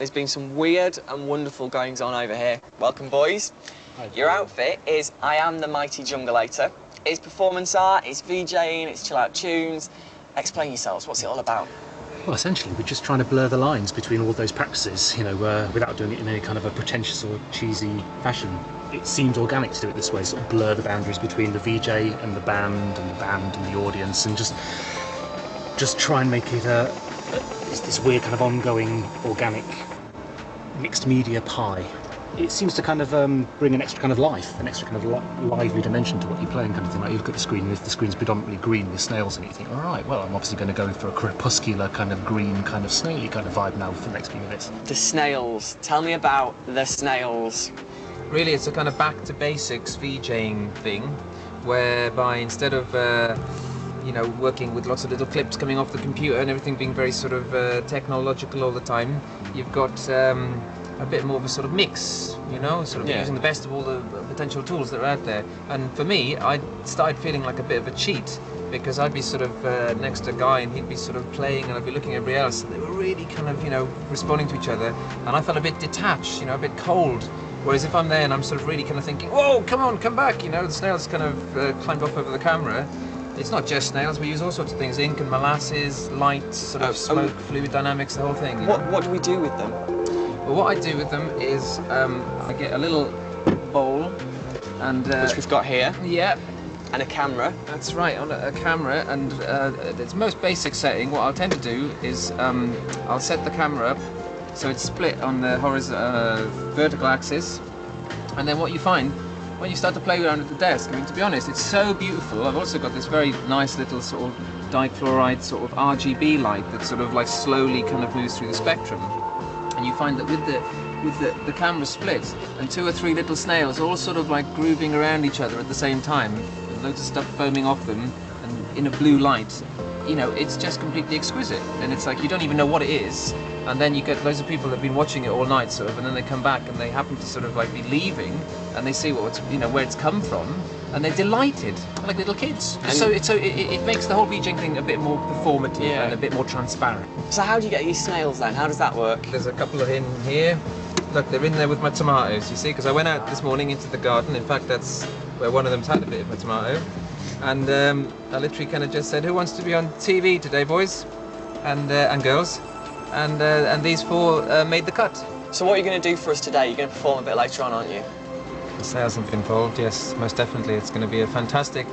there's been some weird and wonderful goings on over here. Welcome, boys. Hi, Your outfit is I Am the Mighty Jungulator. It's performance art, it's VJing, it's chill out tunes. Explain yourselves, what's it all about? Well, essentially, we're just trying to blur the lines between all those practices, you know, without doing it in any kind of a pretentious or cheesy fashion. It seems organic to do it this way, sort of blur the boundaries between the VJ and the band and the audience, and just try and make it this weird kind of ongoing, organic, mixed media pie. It seems to kind of bring an extra kind of life, an extra kind of lively dimension to what you're playing, kind of thing. Like you look at the screen, and if the screen's predominantly green with snails in it, you think, all right, well, I'm obviously going to go for a crepuscular kind of green, kind of snaily kind of vibe now for the next few minutes. The snails. Tell me about the snails. Really, it's a kind of back to basics VJing thing, whereby instead of you know, working with lots of little clips coming off the computer and everything being very sort of technological all the time, you've got a bit more of a sort of mix, you know, sort of using the best of all the potential tools that are out there. And for me, I started feeling like a bit of a cheat, because I'd be sort of next to a guy and he'd be sort of playing and I'd be looking at everybody else, and they were really kind of, you know, responding to each other, and I felt a bit detached, you know, a bit cold. Whereas if I'm there and I'm sort of really kind of thinking, whoa, come on, come back, you know, the snails kind of climbed off over the camera. It's not just snails, we use all sorts of things, ink and molasses, light, sort of smoke, fluid dynamics, the whole thing. You know? What do we do with them? Well, what I do with them is I get a little bowl and... which we've got here. Yeah. And a camera. That's right, on a camera, and its most basic setting, what I'll tend to do is I'll set the camera up so it's split on the vertical axis, and then what you find when you start to play around at the desk, I mean, to be honest, it's so beautiful. I've also got this very nice little sort of difluoride sort of RGB light that sort of like slowly kind of moves through the spectrum. And you find that with the camera split and 2 or 3 little snails all sort of like grooving around each other at the same time, with loads of stuff foaming off them and in a blue light, you know, it's just completely exquisite. And it's like you don't even know what it is, and then you get loads of people that have been watching it all night sort of, and then they come back and they happen to sort of like be leaving and they see what's, you know, where it's come from, and they're delighted like little kids. And so it makes the whole VJing thing a bit more performative and a bit more transparent. So how do you get these snails then? How does that work? There's a couple of in here. Look, they're in there with my tomatoes, you see, because I went out this morning into the garden. In fact, that's where one of them's had a bit of my tomato. And I literally kind of just said, who wants to be on TV today, boys and girls? And these 4 made the cut. So what are you going to do for us today? You're going to perform a bit later on, aren't you? The snails have been involved, yes, most definitely. It's going to be a fantastic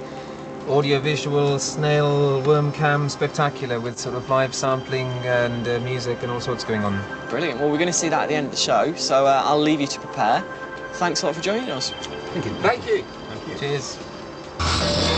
audio-visual snail worm cam spectacular with sort of live sampling and music and all sorts going on. Brilliant. Well, we're going to see that at the end of the show, so I'll leave you to prepare. Thanks a lot for joining us. Thank you. Thank you. Thank you. Cheers.